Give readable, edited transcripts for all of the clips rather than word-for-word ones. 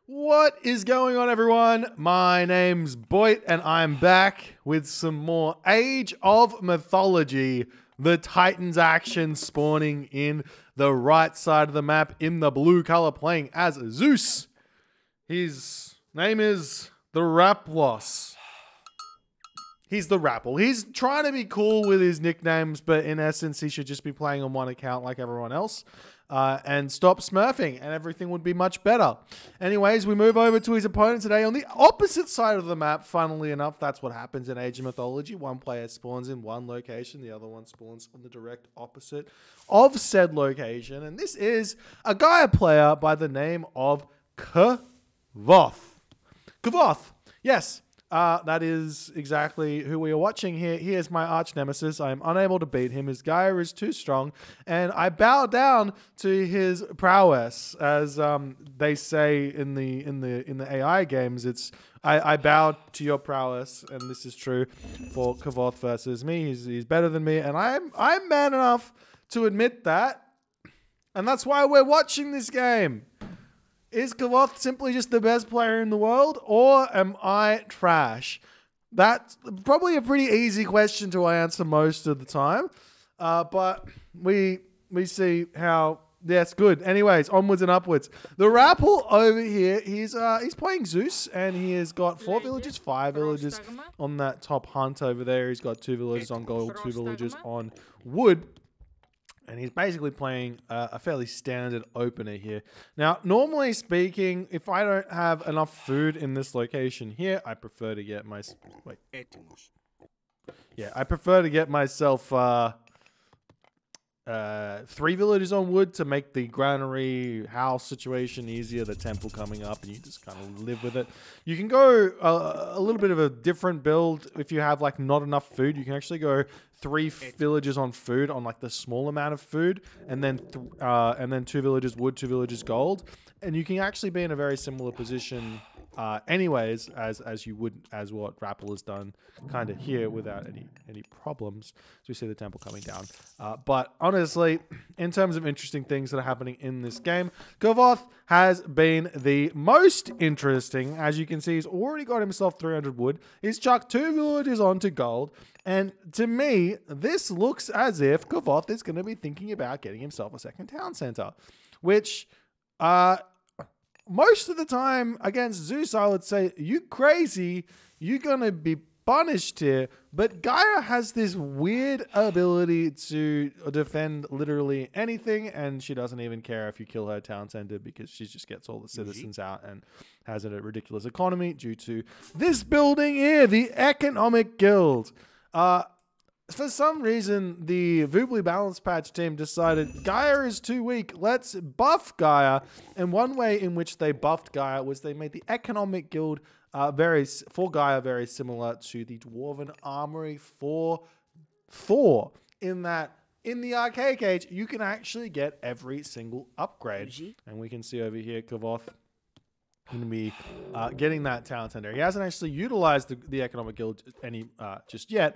What is going on, everyone? My name's Boit, and I'm back with some more Age of Mythology. The Titans action spawning in the right side of the map in the blue color, playing as Zeus. His name is the Raplos. He's the Rapl. He's trying to be cool with his nicknames, but in essence, he should just be playing on one account like everyone else. And stop smurfing, and everything would be much better. Anyways, we move over to his opponent today on the opposite side of the map. Funnily enough, that's what happens in Age of Mythology. One player spawns in one location, the other one spawns on the direct opposite of said location. And this is a Gaia player by the name of Kvoth. Kvoth, yes. That is exactly who we are watching here. He is my arch nemesis. I am unable to beat him. His Gaia is too strong, and I bow down to his prowess, as they say in the AI games. It's I bow to your prowess, and this is true for Kvoth versus me. He's better than me, and I'm man enough to admit that, and that's why we're watching this game. Is Kvoth simply just the best player in the world, or am I trash? That's probably a pretty easy question to answer most of the time, but we see how. Yes, good. Anyways, onwards and upwards. The Rapl over here, he's playing Zeus, and he has got 4 villages, 5 villages on that top hunt over there. He's got 2 villages on gold, 2 villages on wood. And he's basically playing a fairly standard opener here. Now, normally speaking, if I don't have enough food in this location here, I prefer to get myself... Wait. Yeah, I prefer to get myself 3 villages on wood to make the granary house situation easier, the temple coming up, and you just kind of live with it. You can go a little bit of a different build if you have like not enough food. You can actually go 3 villages on food on like the small amount of food, and then 2 villages wood, 2 villages gold, and you can actually be in a very similar position anyways as you would as what Rapl has done kind of here without any problems. So we see the temple coming down, but honestly, in terms of interesting things that are happening in this game, Kvoth has been the most interesting. As you can see, he's already got himself 300 wood. He's chucked 2 villages onto gold, and to me, this looks as if Kvoth is going to be thinking about getting himself a second town center, which most of the time against Zeus, I would say, you crazy, you're going to be punished here. But Gaia has this weird ability to defend literally anything, and she doesn't even care if you kill her town center because she just gets all the citizens out and has a ridiculous economy due to this building here, the Economic Guild. For some reason, the Voobly Balance Patch team decided Gaia is too weak. Let's buff Gaia. And one way in which they buffed Gaia was they made the Economic Guild for Gaia very similar to the Dwarven Armory for Thor. In that, in the Arcade Cage, you can actually get every single upgrade. And we can see over here, Kvoth going to be getting that town center. He hasn't actually utilized the Economic Guild just yet,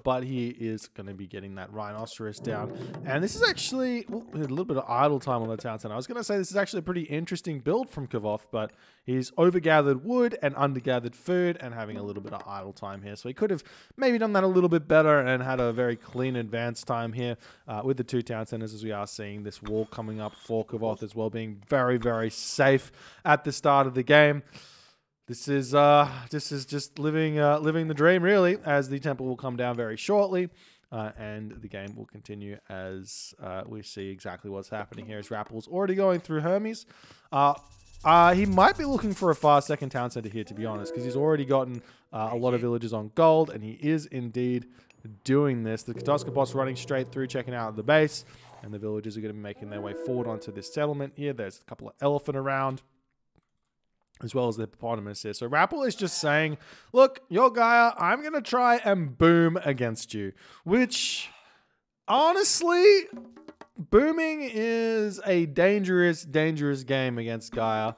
but he is going to be getting that rhinoceros down. And this is actually a little bit of idle time on the town center. I was going to say this is actually a pretty interesting build from Kvoth, but he's overgathered wood and undergathered food and having a little bit of idle time here. So he could have maybe done that a little bit better and had a very clean advance time here with the 2 town centers, as we are seeing this wall coming up for Kvoth as well, being very, very safe at the start of the game. This is just living the dream, really, as the temple will come down very shortly, and the game will continue as we see exactly what's happening here. As Rapl's already going through Hermes. He might be looking for a fast second town center here, to be honest, because he's already gotten a lot of villages on gold, and he is indeed doing this. The Katoska boss running straight through, checking out the base, and the villagers are going to be making their way forward onto this settlement here. There's a couple of elephant around, as well as the hippopotamus here. So Rapl is just saying, look, you're Gaia, I'm going to try and boom against you. Which, honestly, booming is a dangerous, dangerous game against Gaia.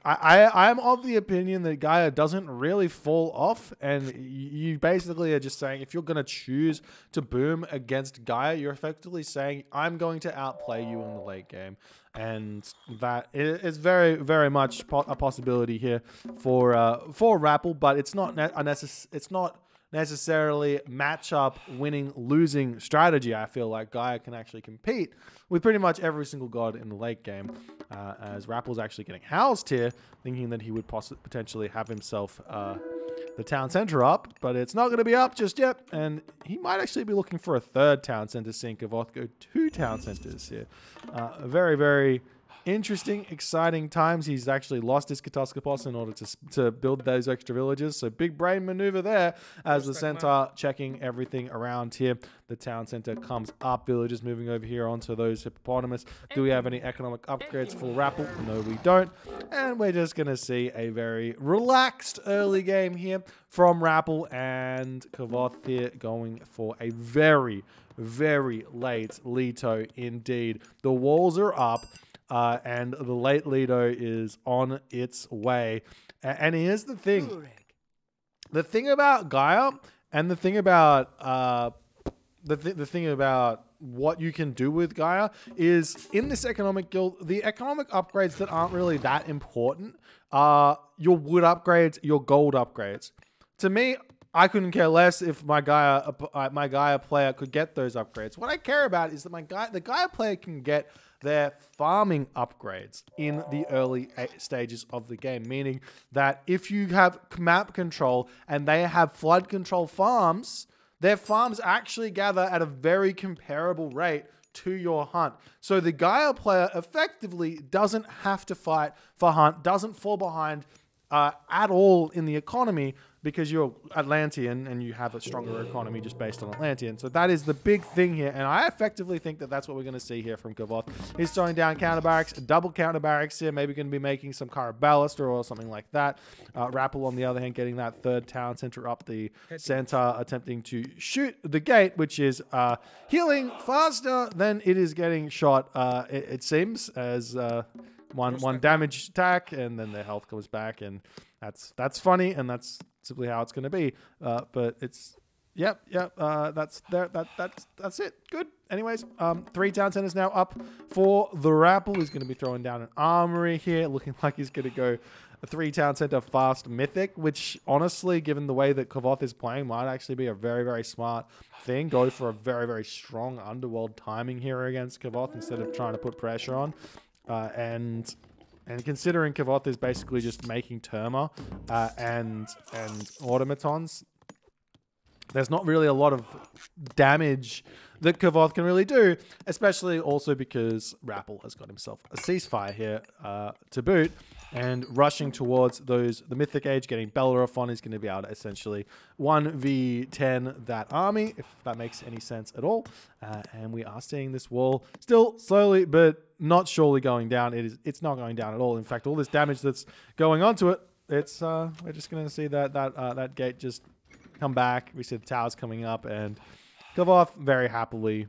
I'm of the opinion that Gaia doesn't really fall off, and you basically are just saying if you're going to choose to boom against Gaia, you're effectively saying I'm going to outplay you in the late game, and that is very, very much a possibility here for Rapl, but it's not necessarily matchup winning losing strategy. I feel like Gaia can actually compete with pretty much every single god in the late game, as Rapple's actually getting housed here, thinking that he would potentially have himself the town center up, but it's not going to be up just yet, and he might actually be looking for a third town center, seeing Kvoth go 2 town centers here. Very, very interesting, exciting times. He's actually lost his Katoskopos in order to build those extra villages. So big brain maneuver there as the centaur checking everything around here. The town center comes up. Villagers moving over here onto those hippopotamus. Do we have any economic upgrades for Rapl? No, we don't. And we're just going to see a very relaxed early game here from Rapl, and Kvoth here going for a very, very late Leto indeed. The walls are up. And the late Lido is on its way. And here's the thing. The thing about Gaia and the thing about the thing about what you can do with Gaia is in this economic guild, the economic upgrades that aren't really that important are your wood upgrades, your gold upgrades. To me, I couldn't care less if my Gaia player could get those upgrades. What I care about is that the Gaia player can get their farming upgrades in the early stages of the game, meaning that if you have map control and they have flood control farms, their farms actually gather at a very comparable rate to your hunt. So the Gaia player effectively doesn't have to fight for hunt, doesn't fall behind at all in the economy, because you're Atlantean and you have a stronger economy just based on Atlantean. So that is the big thing here. And I effectively think that that's what we're going to see here from Kvoth. He's throwing down counter barracks, double counter barracks here. Maybe going to be making some Caraballister or something like that. Rapl, on the other hand, getting that third town center up the center, attempting to shoot the gate, which is healing faster than it is getting shot, it seems, as one damage attack, and then their health comes back, and that's funny, and that's simply how it's going to be. But it's that's it. Good. Anyways, 3 town centers now up for the Rapl. He's going to be throwing down an armory here, looking like he's going to go a 3 town center fast mythic, which honestly, given the way that Kvoth is playing, might actually be a very, very smart thing. Go for a very, very strong underworld timing here against Kvoth instead of trying to put pressure on. And considering Kvoth is basically just making Terma and automatons, there's not really a lot of damage that Kvoth can really do, especially also because Rapl has got himself a ceasefire here to boot, and rushing towards the Mythic Age, getting Belleroth on, is going to be able to essentially 1v10 that army, if that makes any sense at all. And we are seeing this wall still slowly but not surely going down. It's not going down at all. In fact, all this damage that's going onto it, we're just going to see that gate just come back. We see the towers coming up, and Kvoth very happily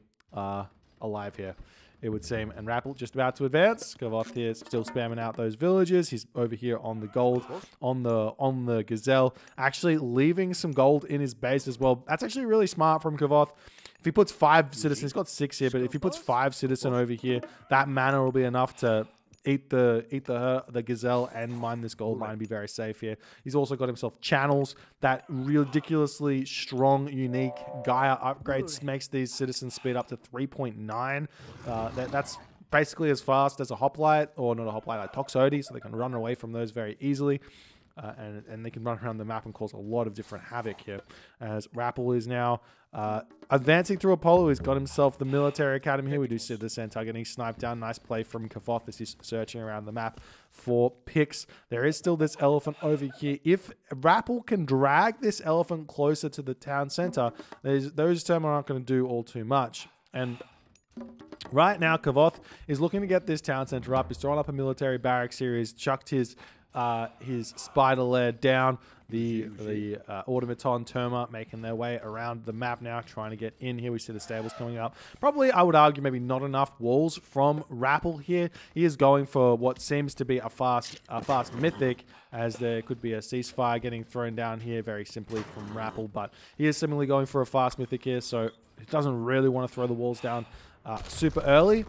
alive here, it would seem. And Rapl just about to advance. Kvoth here still spamming out those villages. He's over here on the gold, on the gazelle, actually leaving some gold in his base as well. That's actually really smart from Kvoth. If he puts 5 citizens, he's got 6 here, but if he puts 5 citizen over here, that mana will be enough to eat the gazelle and mine this gold mine, be very safe here. He's also got himself channels. That ridiculously strong, unique Gaia upgrades makes these citizens speed up to 3.9. That's basically as fast as a hoplite, or not a hoplite, like Toxotes, so they can run away from those very easily. And they can run around the map and cause a lot of different havoc here. As Rapl is now advancing through Apollo. He's got himself the military academy here. We do see the centaur getting sniped down. Nice play from Kvoth as he's searching around the map for picks. There is still this elephant over here. If Rapl can drag this elephant closer to the town center, those terms aren't going to do all too much. And right now, Kvoth is looking to get this town center up. He's throwing up a military barracks here. He's chucked his his spider lair down. The automaton Terma making their way around the map now, trying to get in here. We see the stables coming up. Probably, I would argue, maybe not enough walls from Rapl here. He is going for what seems to be a fast mythic, as there could be a ceasefire getting thrown down here very simply from Rapl, but he is similarly going for a fast mythic here, so he doesn't really want to throw the walls down super early,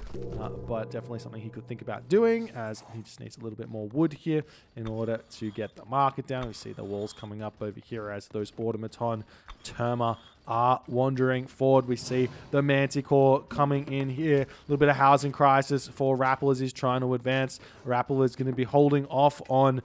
but definitely something he could think about doing, as he just needs a little bit more wood here in order to get the market down. We see the walls coming up over here as those automaton Terma are wandering forward. We see the Manticore coming in here. A little bit of housing crisis for Rapl as he's trying to advance. Rapl is going to be holding off on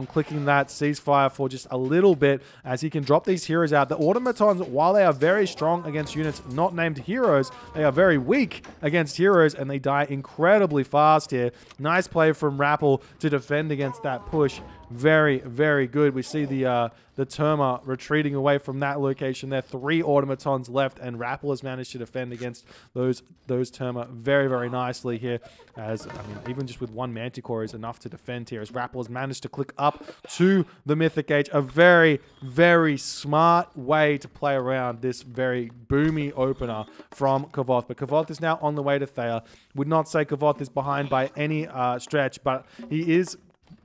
clicking that ceasefire for just a little bit, as he can drop these heroes out. The automatons, while they are very strong against units not named heroes, they are very weak against heroes, and they die incredibly fast here. Nice play from Rapl to defend against that push. Very, very good. We see the Terma retreating away from that location. There are 3 automatons left, and Rapl has managed to defend against those Terma very, very nicely here. As, I mean, even just with 1 Manticore is enough to defend here, as Rapl has managed to click up to the Mythic Age. A very, very smart way to play around this very boomy opener from Kvoth. But Kvoth is now on the way to Thea. Would not say Kvoth is behind by any stretch, but he is...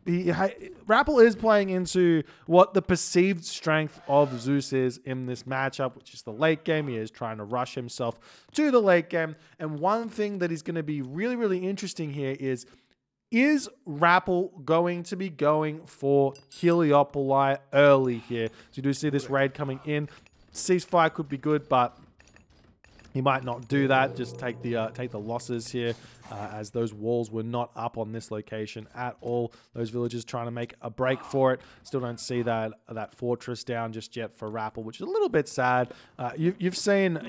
Rapl is playing into what the perceived strength of Zeus is in this matchup, which is the late game. He is trying to rush himself to the late game. And one thing that is going to be really, really interesting here is Rapl going to be going for Heliopoli early here? So you do see this raid coming in. Ceasefire could be good, but he might not do that. Just take the losses here, as those walls were not up on this location at all. Those villagers trying to make a break for it. Still don't see that fortress down just yet for Rapl, which is a little bit sad. You've seen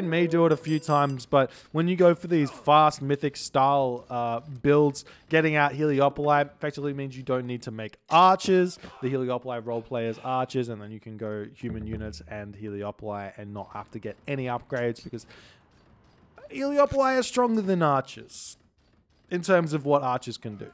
me do it a few times, but when you go for these fast mythic style builds, getting out Heliopoli effectively means you don't need to make archers. The Heliopoli role players archers, and then you can go human units and Heliopoli and not have to get any upgrades, because Heliopoli are stronger than archers in terms of what archers can do.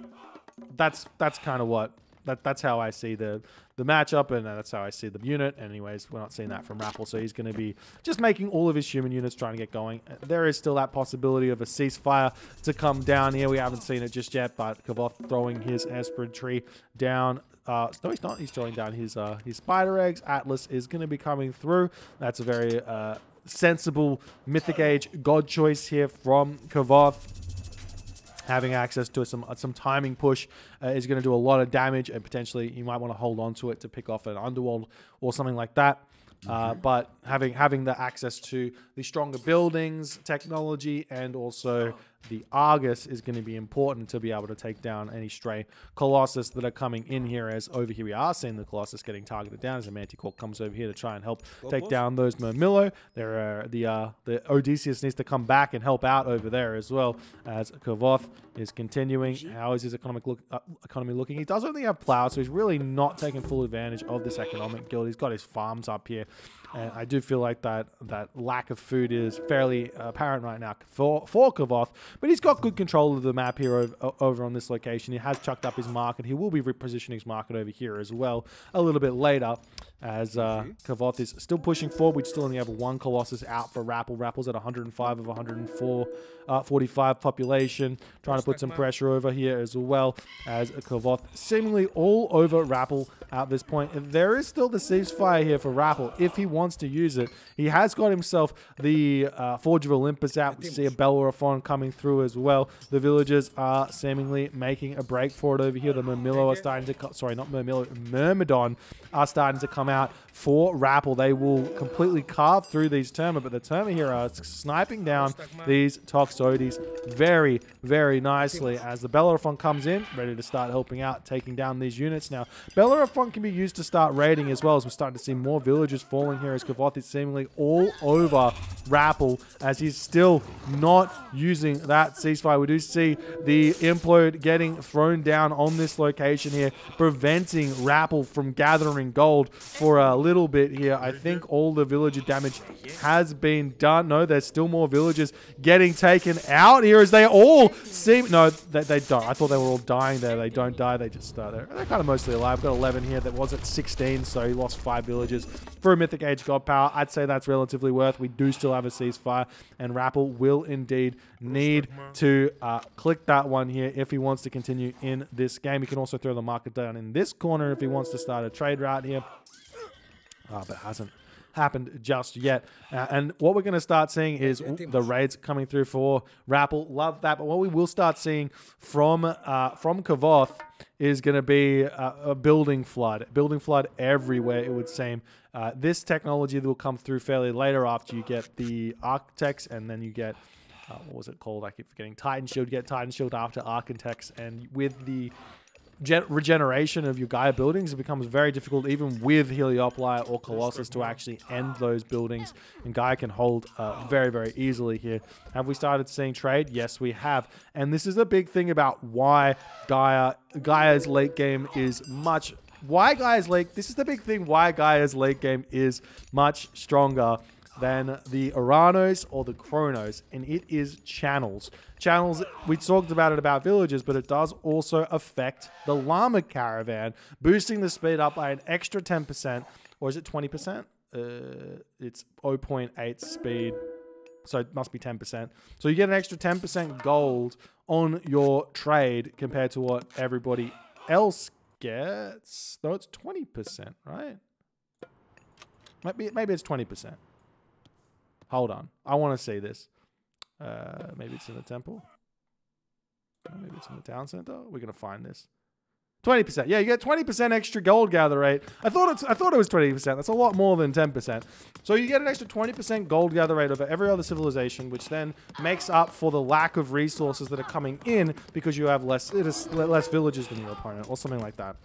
That's kind of what that's how I see the matchup, and that's how I see the unit. Anyways, we're not seeing that from Rapl, so he's going to be just making all of his human units trying to get going. There is still that possibility of a ceasefire to come down here. We haven't seen it just yet, but Kvoth throwing his Esprit tree down. No, he's not. He's throwing down his spider eggs. Atlas is going to be coming through. That's a very sensible Mythic Age god choice here from Kvoth. Having access to some timing push is going to do a lot of damage, and potentially you might want to hold on to it to pick off an underworld or something like that. But having the access to the stronger buildings, technology, and also the Argus is going to be important to be able to take down any stray Colossus that are coming in here. As over here we are seeing the Colossus getting targeted down as the Manticore comes over here to try and help take down those Murmillo. There are the Odysseus needs to come back and help out over there as well, as Kvoth is continuing. How is his economy looking? He does only have plow, so he's really not taking full advantage of this economic guild. He's got his farms up here, and I do feel like that lack of food is fairly apparent right now for Kvoth. But he's got good control of the map here over on this location. He has chucked up his market. He will be repositioning his market over here as well a little bit later, as Kvoth is still pushing forward. We still only have 1 Colossus out for Rapl. Rappl's at 105 of 145 population, trying to put some pressure over here as well, as Kvoth seemingly all over Rapl at this point. And there is still the ceasefire here for Rapl if he wants to use it. He has got himself the Forge of Olympus out. We see a Bellerophon coming through as well. The villagers are seemingly making a break for it over here. The Murmillo are starting to... Sorry, not Murmillo. Myrmidon are starting to come out for Rapl. They will completely carve through these Terma, but the Terma here are sniping down these Toxotes very, very nicely, as the Bellerophon comes in, ready to start helping out, taking down these units. Now, Bellerophon can be used to start raiding as well, as we're starting to see more villagers falling here, as Kvoth is seemingly all over Rapl, as he's still not using that ceasefire. We do see the implode getting thrown down on this location here, preventing Rapl from gathering gold for a little bit here. I think all the villager damage has been done. No, there's still more villagers getting taken out here as they all seem... No, they don't. I thought they were all dying there. They don't die. They just they're kind of mostly alive. Got 11 here. That was at 16, so he lost 5 villagers for a Mythic Age God Power. I'd say that's relatively worth. We do still have a ceasefire, and Rapl will indeed need to click that one here if he wants to continue in this game. He can also throw the market down in this corner if he wants to start a trade route here. But hasn't happened just yet. And what we're going to start seeing is the raids coming through for Rapl. Love that. But what we will start seeing from Kvoth is going to be a building flood. Building flood everywhere, it would seem. This technology will come through fairly later after you get the Architects, and then you get, what was it called? I keep forgetting. Titan Shield. You get Titan Shield after Architects, and with the regeneration of your Gaia buildings, it becomes very difficult, even with Heliopoli or Colossus, to actually end those buildings, and Gaia can hold very, very easily here. Have we started seeing trade? Yes, we have. And this is a big thing about why Gaia's late game is much... This is the big thing why Gaia's late game is much stronger than the Uranos or the Chronos, and it is channels. Channels, we talked about it about villages, but it does also affect the llama caravan, boosting the speed up by an extra 10%, or is it 20%? It's 0.8 speed, so it must be 10%. So you get an extra 10% gold on your trade compared to what everybody else gets. Though it's 20%, right? Maybe it's 20%. Hold on. I want to see this. Maybe it's in the temple. Maybe it's in the town center. We're going to find this. 20%. Yeah, you get 20% extra gold gather rate. I thought it was 20%. That's a lot more than 10%. So you get an extra 20% gold gather rate over every other civilization, which then makes up for the lack of resources that are coming in because you have less villages than your opponent or something like that.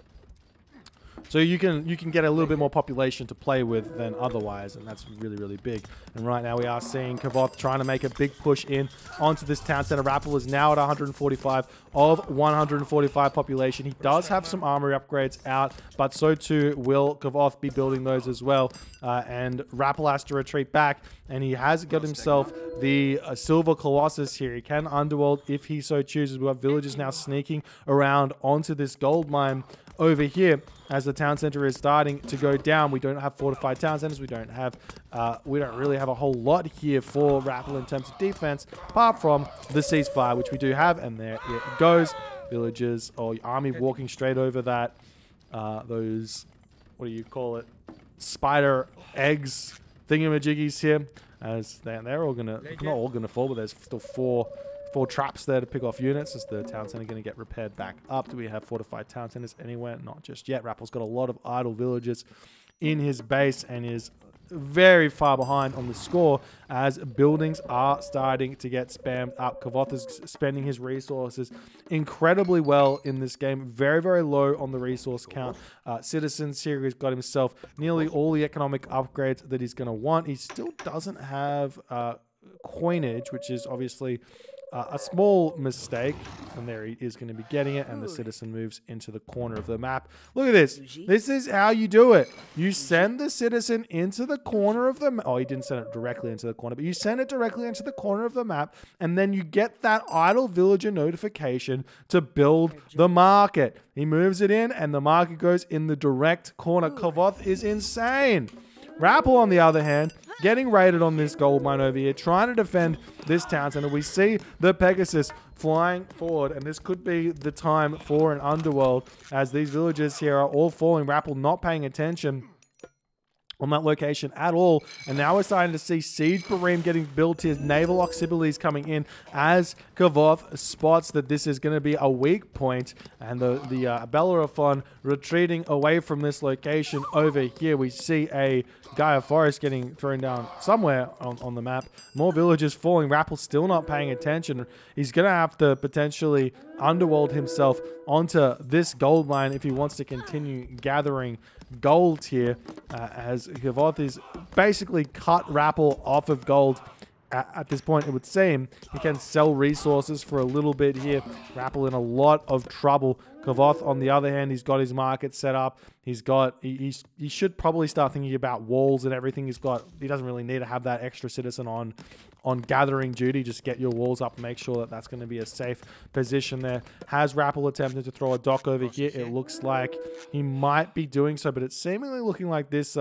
So you can get a little bit more population to play with than otherwise, and that's really, really big. And right now we are seeing Kvoth trying to make a big push in onto this town center. Rapl is now at 145 of 145 population. He does have some armory upgrades out, but so too will Kvoth be building those as well. And Rapl has to retreat back, and he has got himself the Silver Colossus here. He can underworld if he so chooses. We have villagers now sneaking around onto this gold mine over here as the town center is starting to go down. We don't have fortified town centers. We don't really have a whole lot here for Rapl in terms of defense, apart from the ceasefire, which we do have. And there it goes. Villagers or army walking straight over that. Those, what do you call it? Spider eggs thingamajiggies here. As they're all gonna, not all gonna fall, but there's still four traps there to pick off units. Is the town center going to get repaired back up? Do we have fortified town centers anywhere? Not just yet. Rappel's got a lot of idle villages in his base and is very far behind on the score as buildings are starting to get spammed up. Kvoth is spending his resources incredibly well in this game. Very, very low on the resource count. Citizens here has got himself nearly all the economic upgrades that he's going to want. He still doesn't have coinage, which is obviously a small mistake, and there he is going to be getting it, and the citizen moves into the corner of the map. Look at this. This is how you do it. You send the citizen into the corner of the map. Oh, he didn't send it directly into the corner, but you send it directly into the corner of the map, and then you get that idle villager notification to build the market. He moves it in, and the market goes in the direct corner. Kvoth is insane. Rapl, on the other hand, getting raided on this gold mine over here, trying to defend this town center. We see the Pegasus flying forward, and this could be the time for an underworld as these villagers here are all falling. Rapl not paying attention on that location at all, and now we're starting to see Siege Bareem getting built here. Naval Auxiliaries coming in as Kvoth spots that this is going to be a weak point, and the Bellerophon retreating away from this location. Over here we see a Gaia Forest getting thrown down somewhere on the map. More villagers falling. Rapl still not paying attention. He's going to have to potentially underworld himself onto this gold mine if he wants to continue gathering gold here, as Kvoth is basically cut Rapl off of gold at this point, it would seem. He can sell resources for a little bit here. Rapl in a lot of trouble. Kvoth, on the other hand, he's got his market set up. He's got, he should probably start thinking about walls and everything. He doesn't really need to have that extra citizen on gathering duty. Just get your walls up and make sure that that's going to be a safe position there. Has Rapl attempted to throw a dock over here? It looks like he might be doing so, but it's seemingly looking like this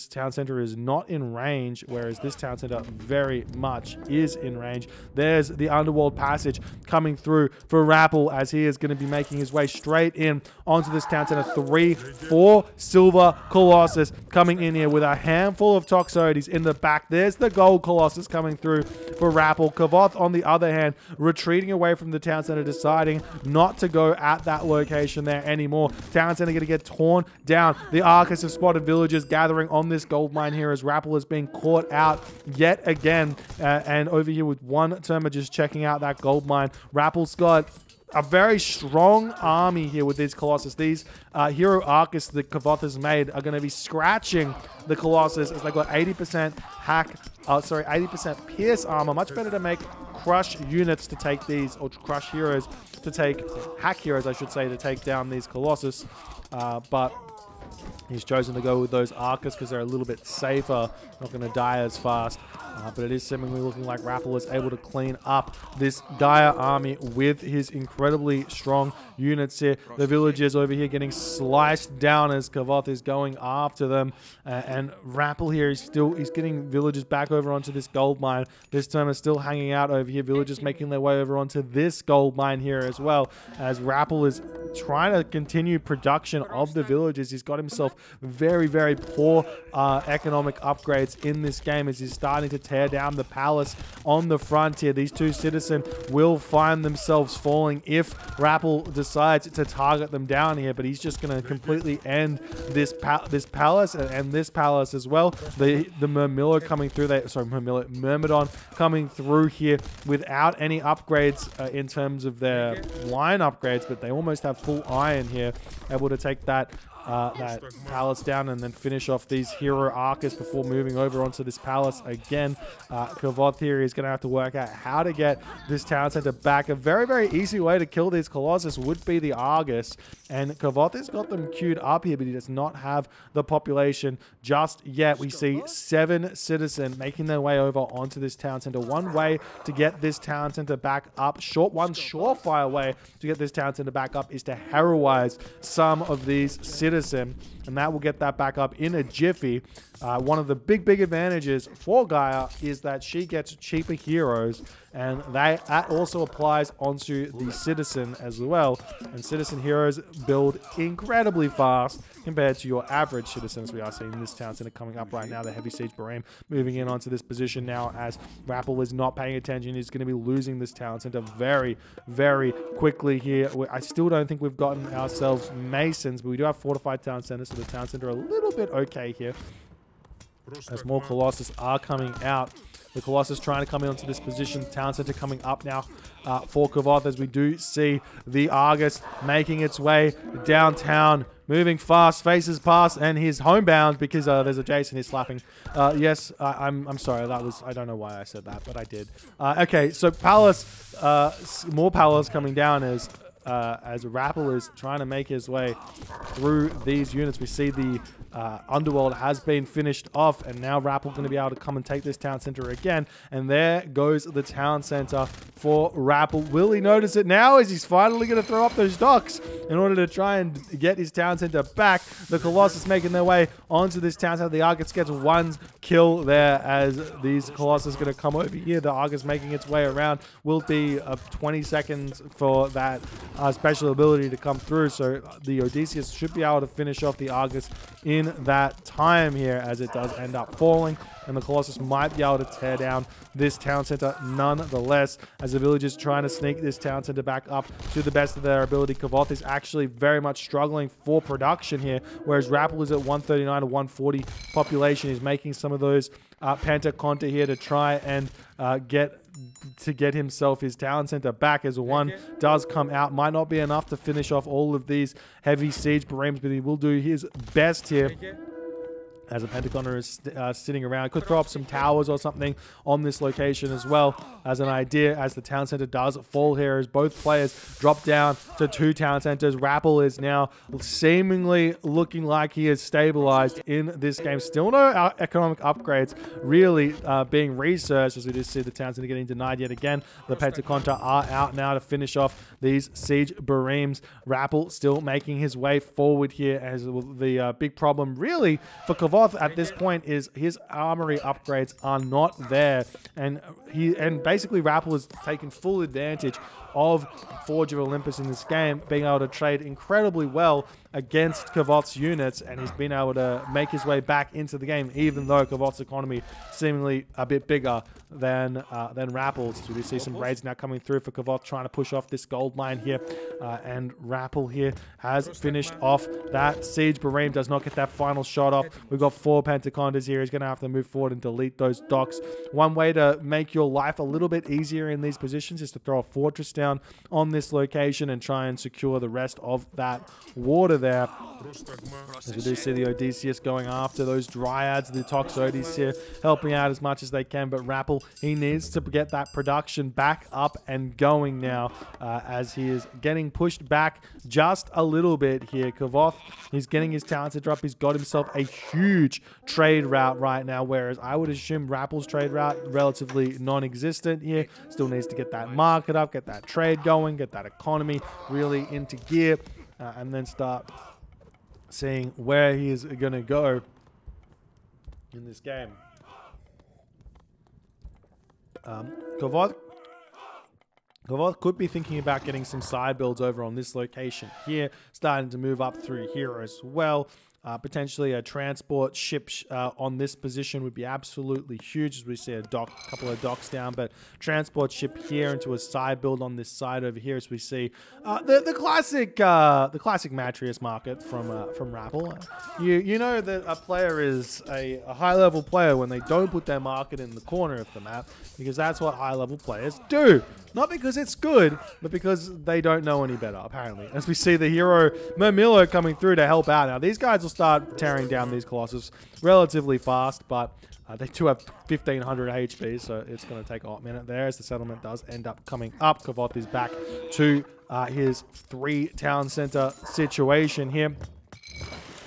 town center is not in range, whereas this town center very much is in range. There's the underworld passage coming through for Rapl as he is going to be making his way straight in onto this town center. 4 silver Colossus coming in here with a handful of Toxotes in the back. There's the gold Colossus coming through for Rapl. Kvoth, on the other hand, retreating away from the town center, deciding not to go at that location there anymore. Town center going to get torn down. The Arcus have spotted villagers gathering on this gold mine here as Rapl is being caught out yet again. And over here with one Terma just checking out that gold mine. Rappel's got a very strong army here with these Colossus. These Hero Arcus that Kvoth has made are going to be scratching the Colossus as they've got 80% 80% pierce armor. Much better to make crush units to take these, or crush heroes to take, hack heroes I should say, to take down these Colossus. But he's chosen to go with those Arcus because they're a little bit safer, not going to die as fast. But it is seemingly looking like Rapl is able to clean up this Gaia army with his incredibly strong units here. The villagers over here getting sliced down as Kvoth is going after them. And Rapl here is he's getting villagers back over onto this gold mine. This term is still hanging out over here. Villagers making their way over onto this gold mine here as well, as Rapl is trying to continue production of the villagers. He's got himself very, very poor economic upgrades in this game as he's starting to tear down the palace on the frontier. These two citizens will find themselves falling if Rapl decides to target them down here, but he's just going to completely end this palace and this palace as well. The Myrmidon coming through there, Myrmidon coming through here without any upgrades in terms of their line upgrades, but they almost have full iron here, able to take that palace down and then finish off these Hero Arcus before moving over onto this palace again. Kvoth here is going to have to work out how to get this town center back. A very, very easy way to kill these Colossus would be the Argus, and Kvoth has got them queued up here, but he does not have the population just yet. We see 7 citizens making their way over onto this town center. One way to get this town center back up, one surefire way to get this town center back up is to heroize some of these citizens, and that will get that back up in a jiffy. One of the big advantages for Gaia is that she gets cheaper heroes, and that also applies onto the citizen as well. And citizen heroes build incredibly fast compared to your average citizens. We are seeing this town center coming up right now. The Heavy Siege Barim moving in onto this position now as Rapl is not paying attention. He's going to be losing this town center very, very quickly here. I still don't think we've gotten ourselves Masons, but we do have fortified town centers, so the town center are a little bit okay here. As more Colossus are coming out. The Colossus trying to come into this position. Town center coming up now for Kvoth, as we do see the Argus making its way downtown, moving fast, faces past, and he's homebound because there's a Jason he's slapping. Yes, I'm sorry, that was, I don't know why I said that, but I did. Okay, so Palace, more Palace coming down as Rapl is trying to make his way through these units. We see the Underworld has been finished off, and now Rapl going to be able to come and take this town center again. And there goes the town center for Rapl. Will he notice it now as he's finally going to throw up those docks in order to try and get his town center back? The Colossus making their way onto this town center. The Argus gets one kill there as these Colossus going to come over here. The Argus making its way around. Will be 20 seconds for that special ability to come through, so the Odysseus should be able to finish off the Argus in that time here, as it does end up falling, and the Colossus might be able to tear down this town center nonetheless, as the villagers trying to sneak this town center back up to the best of their ability. Kvoth is actually very much struggling for production here, whereas Rapl is at 139 to 140 population. He's making some of those Pentaconta here to try and get himself his town center back, as one does come out. Might not be enough to finish off all of these Heavy Siege Barims, but he will do his best here as a Pentaconner is sitting around. Could throw up some towers or something on this location as well as an idea, as the town center does fall here, as both players drop down to 2 town centers. Rapl is now seemingly looking like he is stabilized in this game. Still no economic upgrades really being researched, as we just see the town center getting denied yet again. The Pentaconner are out now to finish off these siege bareems. Rapl still making his way forward here, as the big problem really for Kvoth at this point is his armory upgrades are not there, and basically Rapl has taken full advantage of Forge of Olympus in this game, being able to trade incredibly well against Kvoth's units, and he's been able to make his way back into the game, even though Kvoth's economy seemingly a bit bigger than Rapl's. So we see some raids now coming through for Kvoth, trying to push off this gold mine here, and Rapl here has finished off that siege. Bareem does not get that final shot off. We've got 4 Pentaconders here. He's going to have to move forward and delete those docks. One way to make your life a little bit easier in these positions is to throw a fortress down on this location and try and secure the rest of that water there. As we do see the Odysseus going after those Dryads, the Toxotes here helping out as much as they can, but Rapl, he needs to get that production back up and going now, as he is getting pushed back just a little bit here. Kvoth, he's getting his talents to drop. He's got himself a huge trade route right now, whereas I would assume Rappel's trade route relatively non-existent here. Still needs to get that market up, get that trade going, get that economy really into gear, and then start seeing where he is going to go in this game. Kvoth could be thinking about getting some side builds over on this location here, starting to move up through here as well. Potentially a transport ship on this position would be absolutely huge, as we see a couple of docks down, but transport ship here into a side build on this side over here, as we see the classic Matrius market from Rapl. You know that a player is a high level player when they don't put their market in the corner of the map, because that's what high level players do. Not because it's good, but because they don't know any better, apparently. As we see the hero Mermillo coming through to help out. Now, these guys will start tearing down these Colossus relatively fast, but they do have 1,500 HP, so it's going to take a hot minute there as the settlement does end up coming up. Kvoth is back to his 3-town center situation here,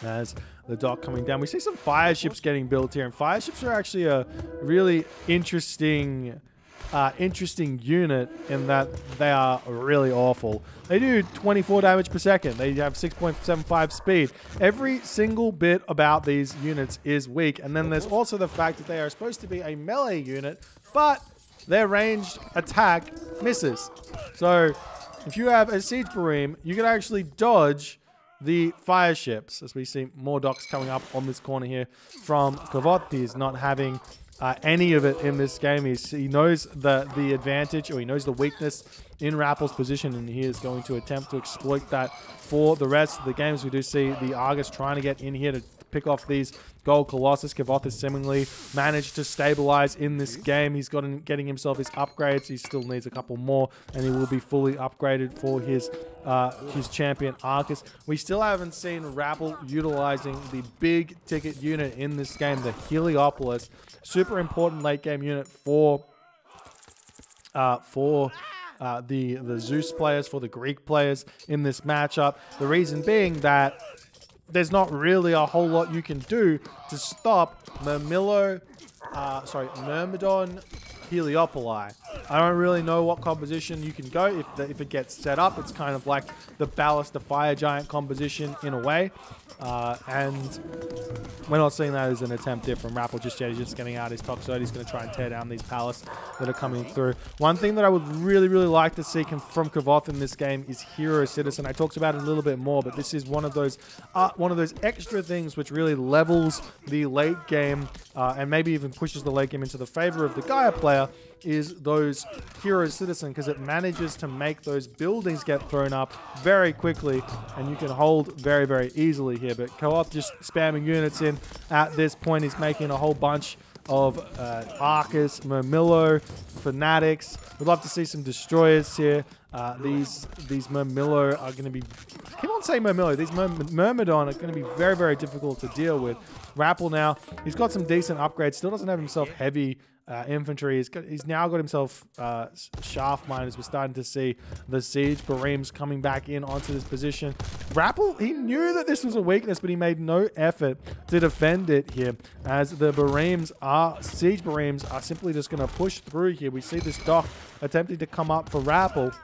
as the dock coming down. We see some fire ships getting built here, and fire ships are actually a really interesting unit in that they are really awful. They do 24 damage per second. They have 6.75 speed. Every single bit about these units is weak. And then there's also the fact that they are supposed to be a melee unit, but their ranged attack misses. So if you have a siege bareem, you can actually dodge the fire ships, as we see more docks coming up on this corner here from Kvoth. He's not having any of it in this game. He knows the advantage, or he knows the weakness in Rappel's position, and he is going to attempt to exploit that for the rest of the games. We do see the Argus trying to get in here to pick off these gold Colossus. Kvoth has seemingly managed to stabilize in this game. He's getting himself his upgrades. He still needs a couple more, and he will be fully upgraded for his champion Arcus. We still haven't seen Rapl utilizing the big ticket unit in this game, the Heliopolis. Super important late game unit for the Zeus players, for the Greek players in this matchup. The reason being that there's not really a whole lot you can do to stop Myrmidon Heliopoli. I don't really know what composition you can go if it gets set up. It's kind of like the Ballast the Fire Giant composition in a way. And we're not seeing that as an attempt here from Rapl just yet. He's just getting out his Toxotes. He's going to try and tear down these palace that are coming through. One thing that I would really like to see from Kvoth in this game is Hero Citizen. I talked about it a little bit more, but this is one of those extra things which really levels the late game and maybe even pushes the late game into the favor of the Gaia player, is those Hero Citizen, because it manages to make those buildings get thrown up very quickly, and you can hold very easily here. But Kvoth just spamming units in at this point. He's making a whole bunch of Arcus, Mermillo, Fanatics. We'd love to see some destroyers here these Murmillo are going to be... I keep on saying Murmillo. These Myrmidon are going to be very, very difficult to deal with. Rapl now, he's got some decent upgrades. Still doesn't have himself heavy infantry. He's now got himself shaft miners. We're starting to see the siege Bareems coming back in onto this position. Rapl, he knew that this was a weakness, but he made no effort to defend it here, as the siege Bareems are simply just going to push through here. We see this dock attempting to come up for Rapl.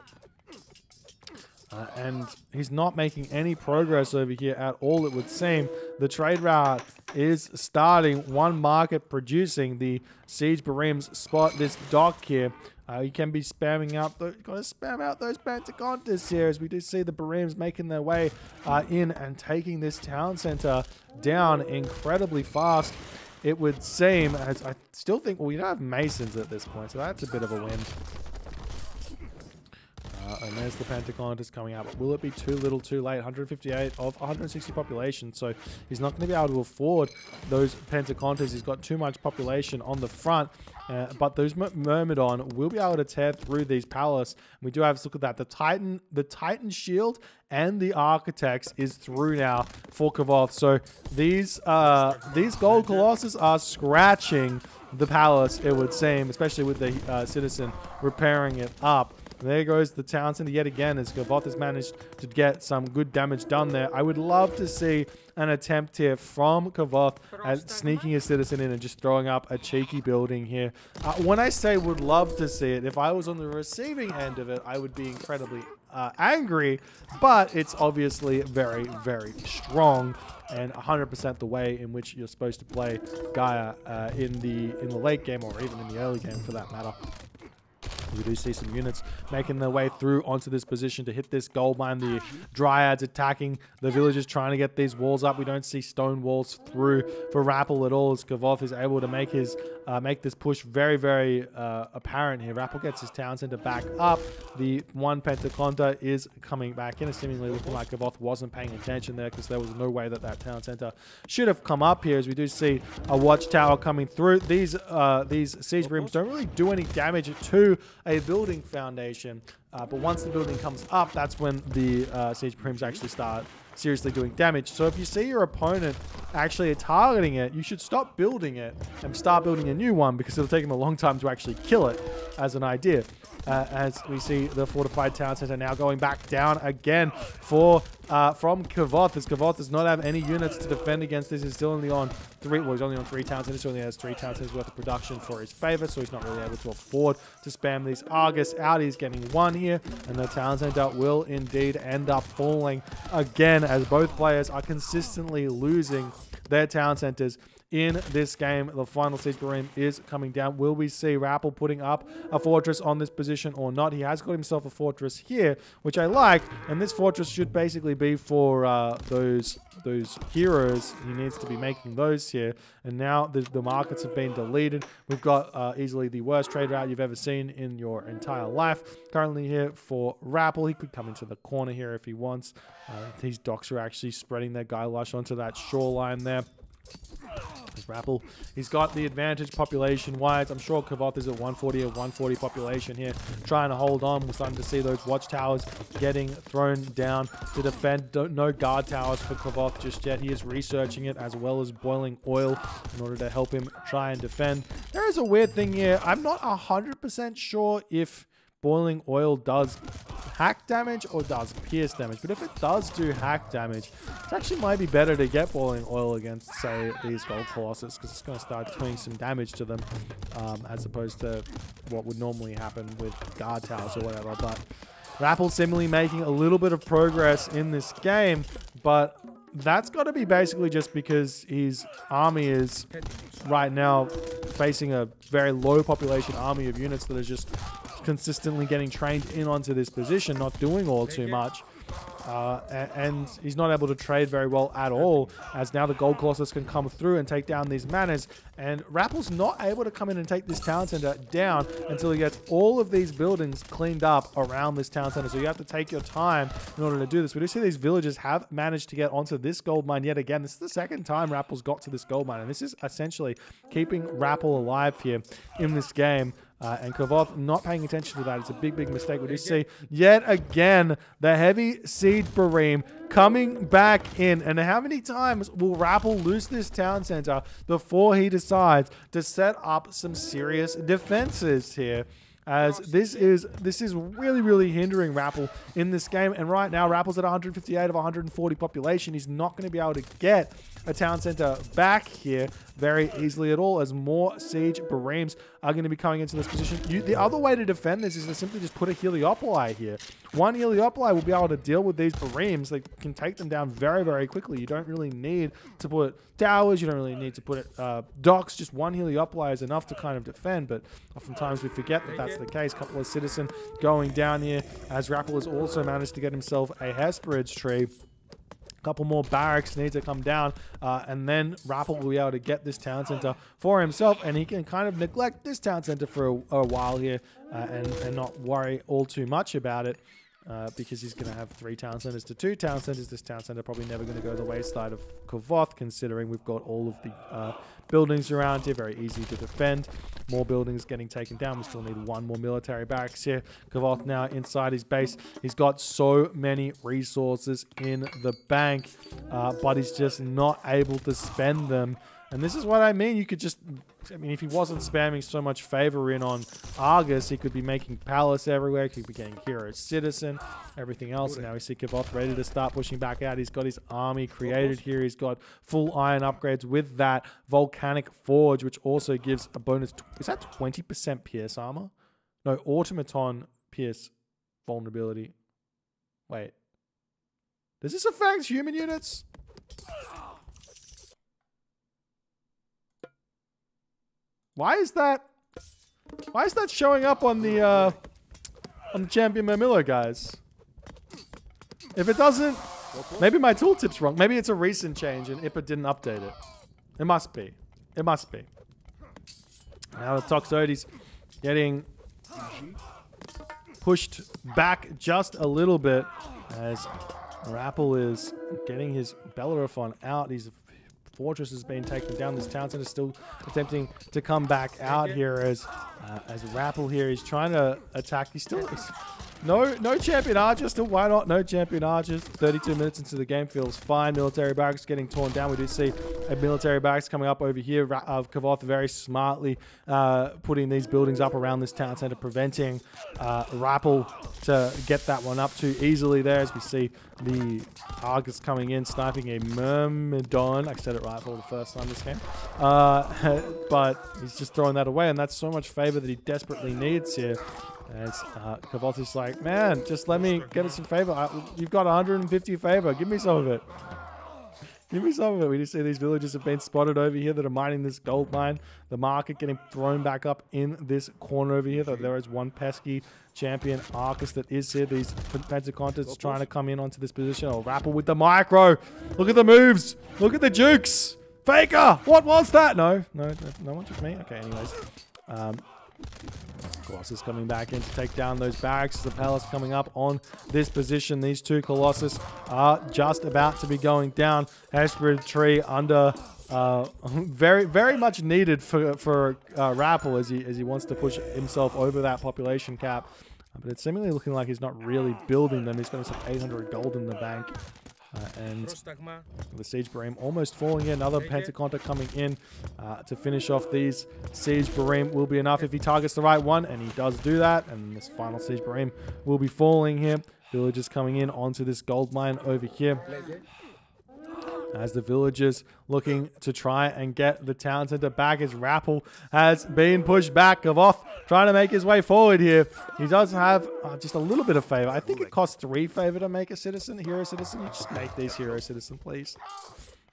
And he's not making any progress over here at all, it would seem. The trade route is starting. One market producing. The siege Bareems spot this dock here. You can be spamming out. Got to spam out those Pentacontas here, as we do see the Bareems making their way in and taking this town center down incredibly fast, it would seem. As I still think, well, we don't have Masons at this point, so that's a bit of a win. And there's the Pentacontas coming out. But will it be too little too late? 158 of 160 population. So he's not going to be able to afford those Pentacontas. He's got too much population on the front. But those Myrmidon will be able to tear through these palace. We do have to look at that. The Titan shield and the Architects is through now for Kvoth. So these gold colossus are scratching the palace, it would seem, especially with the citizen repairing it up. There goes the town center yet again, as Kvoth has managed to get some good damage done there. I would love to see an attempt here from Kvoth at sneaking a citizen in and just throwing up a cheeky building here. When I say would love to see it, if I was on the receiving end of it, I would be incredibly angry, but it's obviously very, very strong and 100% the way in which you're supposed to play Gaia in the late game, or even in the early game for that matter. We do see some units making their way through onto this position to hit this gold mine. The Dryads attacking the villagers, trying to get these walls up. We don't see stone walls through for Rapl at all, as Kvoth is able to make his make this push very, very apparent here. Rapl gets his town center back up. The one Pentaconta is coming back in. It's seemingly looking like Kvoth wasn't paying attention there, because there was no way that that town center should have come up here, as we do see a watchtower coming through. These siege Bareems don't really do any damage to a building foundation, but once the building comes up, that's when the siege Bareems actually start seriously doing damage. So if you see your opponent actually targeting it, you should stop building it and start building a new one, because it'll take them a long time to actually kill it, as an idea. As we see the fortified town center now going back down again from Kvoth, as Kvoth does not have any units to defend against this. He's still only on he's only on 3 town centers, so he only has 3 town centers worth of production for his favor, so he's not really able to afford to spam these Argus out. He's getting 1 here, and the town center will indeed end up falling again, as both players are consistently losing their town centers in this game. The final siege Bareem is coming down. Will we see Rapl putting up a fortress on this position or not? He has got himself a fortress here, which I like, and this fortress should basically be for those heroes. He needs to be making those here, and now the markets have been deleted. We've got easily the worst trade route you've ever seen in your entire life currently here for Rapl. He could come into the corner here if he wants. These docks are actually spreading their Gaia Lush onto that shoreline there. Rapl, he's got the advantage population-wise. I'm sure Kvoth is at 140 or 140 population here, trying to hold on. We're starting to see those watchtowers getting thrown down to defend. No guard towers for Kvoth just yet. He is researching it, as well as boiling oil in order to help him try and defend. There is a weird thing here. I'm not 100% sure if boiling oil does hack damage or does pierce damage, but if it does do hack damage, it actually might be better to get boiling oil against, say, these gold colossus, because it's going to start doing some damage to them, as opposed to what would normally happen with guard towers or whatever. But Rapl seemingly making a little bit of progress in this game, but that's got to be basically just because his army is right now facing a very low population army of units that are just consistently getting trained in onto this position, not doing all too much. And he's not able to trade very well at all, as now the gold colossus can come through and take down these manors, and Rappl's not able to come in and take this town center down until he gets all of these buildings cleaned up around this town center. So you have to take your time in order to do this. We do see these villagers have managed to get onto this gold mine yet again. This is the second time Rapple's got to this gold mine, and this is essentially keeping Rapl alive here in this game. And Kvoth not paying attention to that. It's a big, big mistake. We do see yet again the heavy siege Bareem coming back in. And how many times will Rapl lose this town center before he decides to set up some serious defenses here? As this is really, really hindering Rapl in this game. And right now, Rapple's at 158 of 140 population. He's not going to be able to get a town center back here very easily at all, as more siege Bareems are going to be coming into this position. The other way to defend this is to simply just put a Heliopoli here. One Heliopoli will be able to deal with these Bareems. They can take them down very, very quickly. You don't really need to put towers. You don't really need to put docks. Just one Heliopoli is enough to kind of defend, but oftentimes we forget that that's the case. Couple of citizen going down here, as Rapl has also managed to get himself a Hesperid's tree. Couple more barracks need to come down, and then Rapl will be able to get this town center for himself, and he can kind of neglect this town center for a while here and not worry all too much about it. Because he's going to have 3 town centers to 2 town centers. This town center probably never going to go the wayside of Kvoth, considering we've got all of the buildings around here. Very easy to defend. More buildings getting taken down. We still need 1 more military barracks here. Kvoth now inside his base. He's got so many resources in the bank, but he's just not able to spend them. And this is what I mean. You could just... I mean, if he wasn't spamming so much favor in on Argus, he could be making Palace everywhere. He could be getting Hero Citizen, everything else. Now we see Kvoth ready to start pushing back out. He's got his army created here. He's got full iron upgrades with that Volcanic Forge, which also gives a bonus. Is that 20% pierce armor? No, Automaton pierce vulnerability. Wait. Does this affect human units? Why is that showing up on the Champion Mamilo, guys? If it doesn't, maybe my tooltip's wrong. Maybe it's a recent change and IPA didn't update it. It must be. It must be. Now the Toxotes getting pushed back just a little bit as Rapl is getting his Bellerophon out. His fortress has been taken down. This town center is still attempting to come back out here as Rapl here is trying to attack. He's still no champion archers. Still, why not? No champion archers. 32 minutes into the game feels fine. Military barracks getting torn down. We do see a military barracks coming up over here. Kvoth very smartly putting these buildings up around this town center, preventing Rapl to get that one up too easily there, as we see the Argus coming in, sniping a Myrmidon. I said it right for the first time this game. But he's just throwing that away, and that's so much favor that he desperately needs here. As Kvoth is like, man, just let me get us some favor. You've got 150 favor. Give me some of it. Give me some of it. We just see these villagers have been spotted over here that are mining this gold mine. The market getting thrown back up in this corner over here. There is one pesky champion Arcus that is here. These Pentacontas trying to come in onto this position. Oh, Rapl with the micro. Look at the moves. Look at the jukes. Faker. What was that? No one, just me. Okay, anyways. Colossus coming back in to take down those barracks. The palace coming up on this position. These 2 Colossus are just about to be going down. Hesperid tree under very, very much needed for Rapl as he wants to push himself over that population cap. But it's seemingly looking like he's not really building them. He's got himself 800 gold in the bank. And the Siege Bareem almost falling in. Another Pentaconta coming in to finish off these. Siege Bareem will be enough if he targets the right one, and he does do that. And this final Siege Bareem will be falling here. Villagers coming in onto this gold mine over here. As the villagers looking to try and get the town center back, as Rapl has been pushed back. Kvoth trying to make his way forward here. He does have just a little bit of favor. I think it costs 3 favor to make a citizen, hero citizen. You just make these hero citizen, please.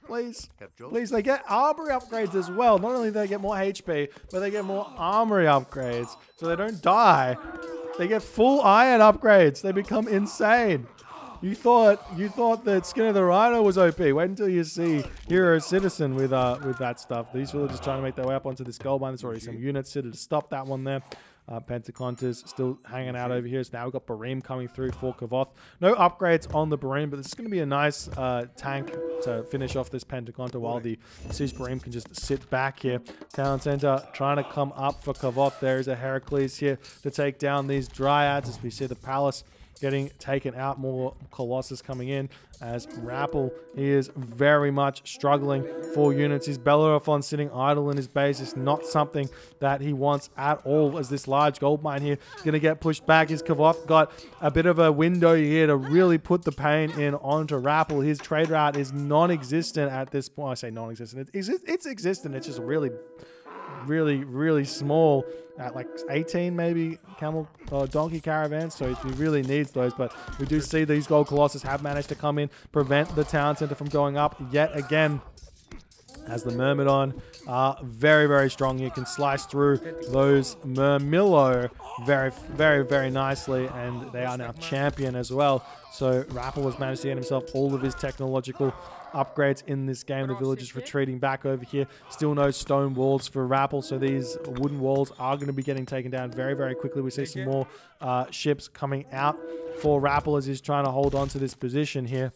Please. Please, they get armory upgrades as well. Not only do they get more HP, but they get more armory upgrades. So they don't die. They get full iron upgrades. They become insane. You thought that Skin of the Rhino was OP. Wait until you see Hero Citizen with that stuff. These villagers trying to make their way up onto this gold mine. There's already some units here to stop that one there. Pentacontas still hanging out over here. So now we've got Bareem coming through for Kvoth. No upgrades on the Bareem, but this is going to be a nice tank to finish off this Pentagonta while the Siege Barim can just sit back here. Town Center trying to come up for Kvoth. There is a Heracles here to take down these Dryads as we see the Palace getting taken out. More Colossus coming in as Rapl, he is very much struggling for units. His Bellerophon sitting idle in his base is not something that he wants at all, as this large gold mine here is going to get pushed back. His Kvoth got a bit of a window here to really put the pain in onto Rapl. His trade route is non-existent at this point. I say non-existent. It's existent. It's just really small at like 18 maybe camel or donkey caravans, so he really needs those. But we do see these gold colossus have managed to come in, prevent the town center from going up yet again, as the Myrmidon are very strong. You can slice through those Murmillo very nicely, and they are now champion as well. So Rapl has managed to get himself all of his technological upgrades in this game. The villagers retreating back over here. Still no stone walls for Rapl, so these wooden walls are going to be getting taken down very quickly. We see some more ships coming out for Rapl as he's trying to hold on to this position here.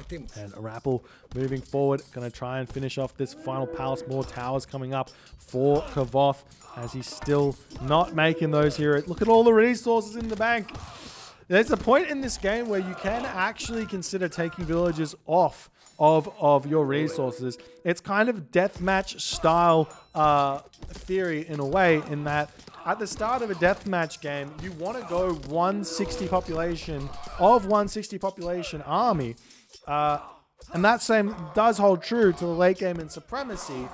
And Rapl moving forward, going to try and finish off this final palace. More towers coming up for Kvoth as he's still not making those here. Look at all the resources in the bank. There's a point in this game where you can actually consider taking villagers off of your resources. It's kind of deathmatch style theory in a way, in that at the start of a deathmatch game, you want to go 160 population army. And that same does hold true to the late game in Supremacy,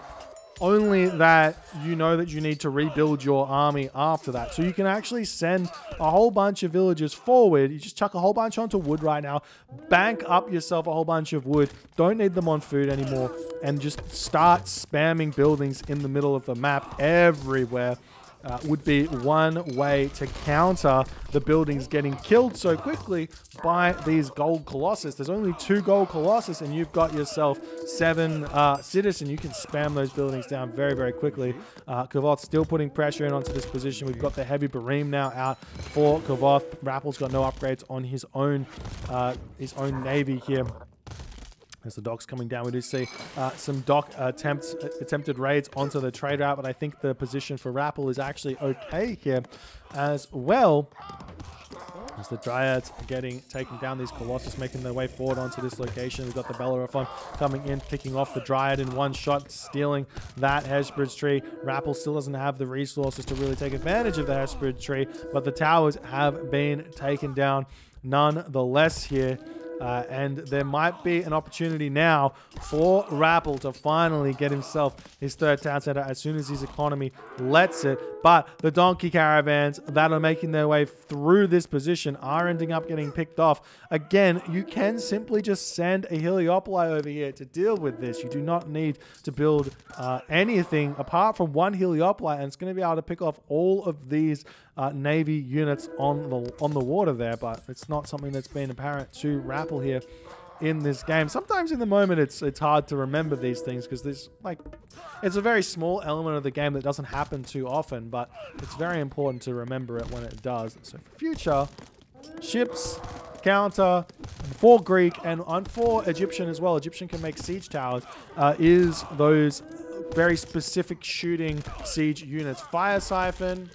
only that you know that you need to rebuild your army after that. So you can actually send a whole bunch of villagers forward. You just chuck a whole bunch onto wood right now, bank up yourself a whole bunch of wood, don't need them on food anymore, and just start spamming buildings in the middle of the map everywhere. Would be one way to counter the buildings getting killed so quickly by these gold colossus. There's only 2 gold colossus and you've got yourself 7 citizen. You can spam those buildings down very quickly. Kvoth still putting pressure in onto this position. We've got the heavy Barim now out for Kvoth. Rappel's got no upgrades on his own navy here. As the docks coming down, we do see some dock attempted raids onto the trade route, but I think the position for Rapl is actually okay here as well. As the Dryads are getting taken down, these Colossus making their way forward onto this location. We've got the Bellerophon coming in, picking off the Dryad in one shot, stealing that Hesprid's tree. Rapl still doesn't have the resources to really take advantage of the Hesprid tree, but the towers have been taken down nonetheless here. And there might be an opportunity now for Rapl to finally get himself his 3rd town center as soon as his economy lets it. But the donkey caravans that are making their way through this position are ending up getting picked off. Again, you can simply just send a Heliopoli over here to deal with this. You do not need to build anything apart from 1 Heliopoli, and it's going to be able to pick off all of these Navy units on the water there. But it's not something that's been apparent to Rapl here in this game. Sometimes in the moment it's hard to remember these things because it's a very small element of the game that doesn't happen too often, but it's very important to remember it when it does. So for future, ships counter for Greek and for Egyptian as well. Egyptian can make siege towers, is those very specific shooting siege units. Fire Siphon,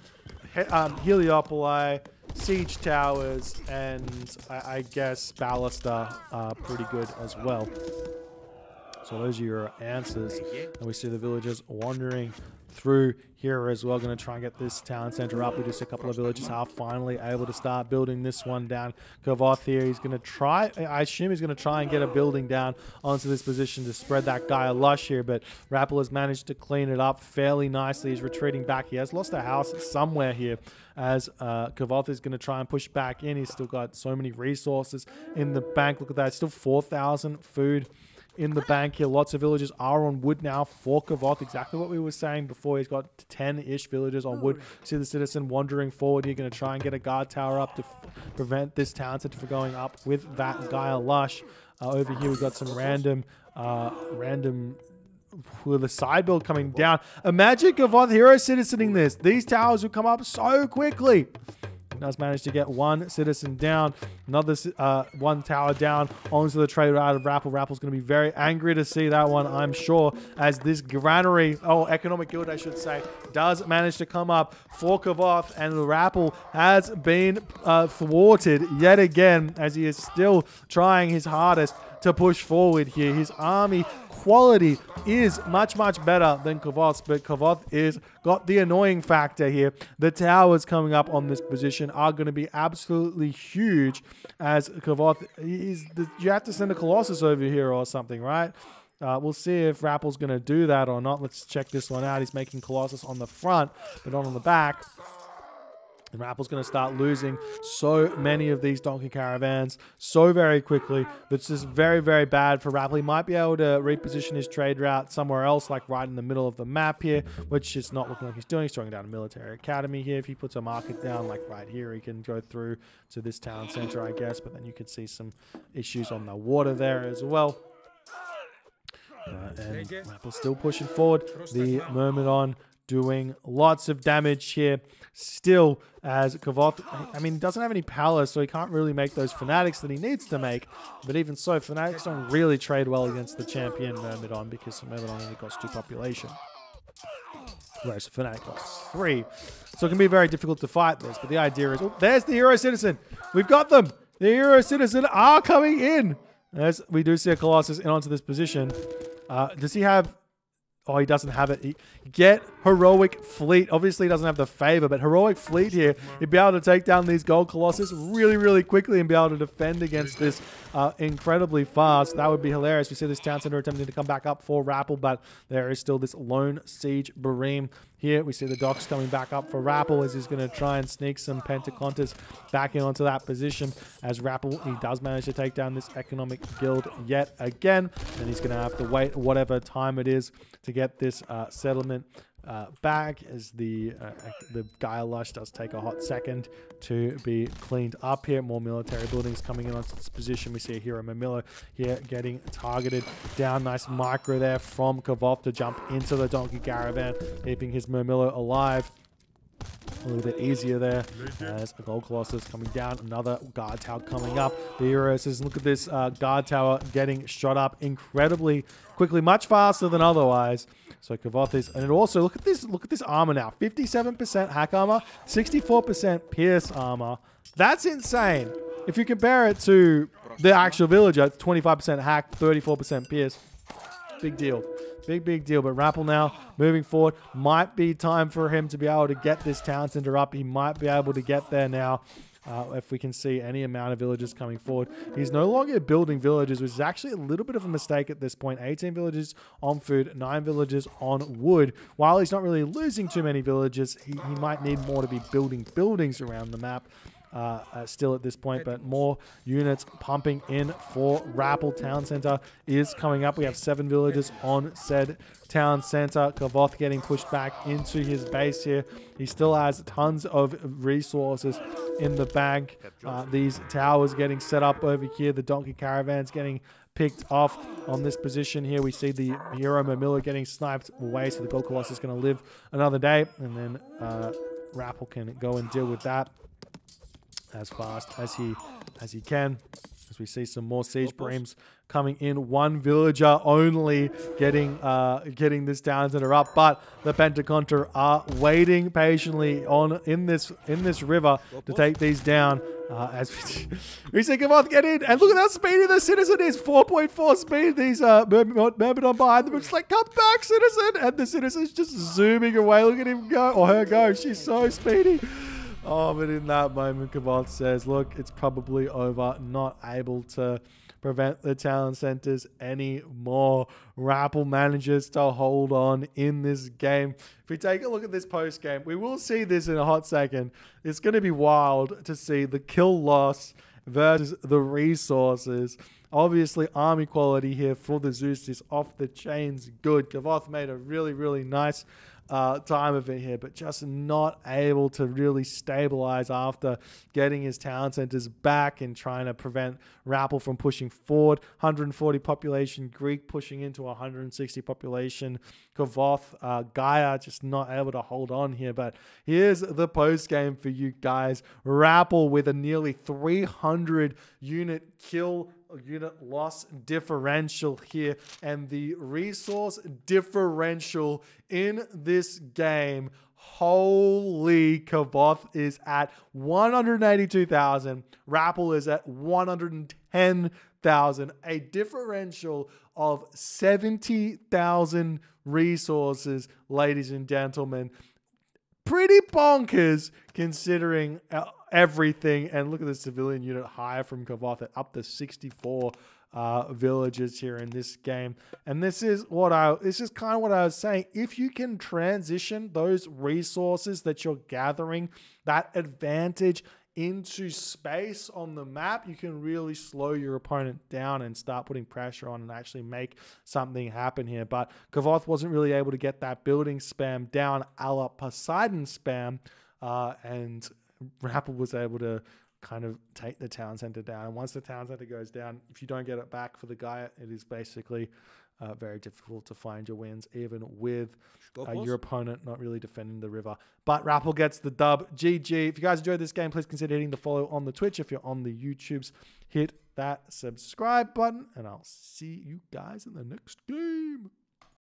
Heliopoli, siege towers, and I guess ballista are pretty good as well. So those are your answers. And we see the villagers wandering through here as well, going to try and get this town center up. We just see a couple of villagers are finally able to start building this one down. Kvoth here, he's going to try, I assume he's going to try and get a building down onto this position to spread that Gaia lush here, but Rapl has managed to clean it up fairly nicely. He's retreating back. He has lost a house somewhere here as Kvoth is going to try and push back in. He's still got so many resources in the bank. Look at that, still 4,000 food in the bank here. Lots of villagers are on wood now for Kvoth. Exactly what we were saying before. He's got 10-ish villagers on wood. See the citizen wandering forward here, going to try and get a guard tower up to prevent this town center from going up with that Gaia lush. Over here we've got some random with a side build coming down. Imagine Kvoth hero citizening this. These towers will come up so quickly. does manage to get one citizen down, another one tower down onto the trade route of Rapl. Rappl's going to be very angry to see that one, I'm sure, as this granary, economic guild I should say, does manage to come up for Kvoth, and Rapl has been thwarted yet again as he is still trying his hardest to push forward here. His army quality is much better than Kvoth's, but Kvoth is got the annoying factor here. The towers coming up on this position are going to be absolutely huge, as Kvoth you have to send a Colossus over here or something, right? We'll see if Rappl's going to do that or not. Let's check this one out. He's making Colossus on the front, but not on the back. And Rappl's going to start losing so many of these donkey caravans so very quickly. That's just very bad for Rapl. He might be able to reposition his trade route somewhere else, like right in the middle of the map here, which is not looking like he's doing. He's throwing down a military academy here. If he puts a market down, like right here, he can go through to this town center, I guess. But then you could see some issues on the water there as well. And Rappl's still pushing forward. The Myrmidon doing lots of damage here still, as Kvoth, I mean, he doesn't have any palace, so he can't really make those fanatics that he needs to make. But even so, fanatics don't really trade well against the champion Myrmidon, because Myrmidon only costs 2 population, whereas the fanatic costs 3. So it can be very difficult to fight this. But the idea is, there's the hero citizen. We've got them. The hero citizen are coming in. As we do see a Colossus in onto this position. Does he have... Oh, he doesn't have it. Get Heroic Fleet. Obviously, he doesn't have the favor, but Heroic Fleet here, he'd be able to take down these gold Colossus really quickly and be able to defend against this incredibly fast. That would be hilarious. We see this town center attempting to come back up for Rapl, but there is still this lone siege Barim here. We see the docks coming back up for Rapl, as he's going to try and sneak some Pentacontas back in onto that position. As Rapl, he does manage to take down this economic guild yet again, and he's going to have to wait whatever time it is to get this settlement back, as the Gaia Lush does take a hot second to be cleaned up here. More military buildings coming in onto this position. We see a hero Mamilo here getting targeted down. Nice micro there from Kvoth to jump into the donkey caravan, keeping his Mamilo alive. A little bit easier there, as a gold Colossus coming down. Another guard tower coming up. The hero says, look at this guard tower getting shot up incredibly quickly, much faster than otherwise. So Kvoth is, and also look at this armor now. 57% hack armor, 64% pierce armor. That's insane. If you compare it to the actual villager, it's 25% hack, 34% pierce. Big deal. Big deal. But Rapl now moving forward. Might be time for him to be able to get this town center up. He might be able to get there now. If we can see any amount of villagers coming forward. He's no longer building villages, which is actually a little bit of a mistake at this point. 18 villages on food, 9 villages on wood. While he's not really losing too many villages, he might need more to be building buildings around the map. Still at this point, but more units pumping in for Rapl. Town center is coming up. We have 7 villages on said town center. Kvoth getting pushed back into his base here. He still has tons of resources in the bank. These towers getting set up over here. The donkey caravans getting picked off on this position here. We see the hero Mamilo getting sniped away, so the gold Colossus is going to live another day, and then Rapl can go and deal with that as fast as he can, as we see some more siege Barims coming in. 1 villager only getting this town center up, but the Pentaconta are waiting patiently in this river to take these down. As we see Kvoth get in, and look at how speedy the citizen is. 4.4 speed. These Myrmidon behind them are just like, come back, citizen, and the citizen's just zooming away. Look at him go, or her go. She's so speedy. Oh, but in that moment, Kvoth says, look, it's probably over. Not able to prevent the town centers anymore. Rapl manages to hold on in this game. If we take a look at this post game, we will see this in a hot second. It's going to be wild to see the kill loss versus the resources. Obviously, army quality here for the Zeus is off the chains good. Kvoth made a really nice time of it here, but just not able to really stabilize after getting his town centers back and trying to prevent Rapl from pushing forward. 140 population Greek pushing into 160 population Kvoth. Gaia just not able to hold on here, but here's the post game for you guys. Rapl with a nearly 300 unit loss differential here, and the resource differential in this game, holy, Kvoth is at 182,000, Rapl is at 110,000, a differential of 70,000 resources, ladies and gentlemen. Pretty bonkers considering everything. And look at the civilian unit higher from Kvoth at up to 64 villages here in this game. And this is kind of what I was saying. If you can transition those resources that you're gathering, that advantage into space on the map, you can really slow your opponent down and start putting pressure on and actually make something happen here. But Kvoth wasn't really able to get that building spam down a la Poseidon spam, and Rapl was able to kind of take the town center down. And once the town center goes down, if you don't get it back for the Gaia, it is basically very difficult to find your wins, even with your opponent not really defending the river. But Rapl gets the dub. GG. If you guys enjoyed this game, please consider hitting the follow on the Twitch. If you're on the YouTubes, hit that subscribe button, and I'll see you guys in the next game.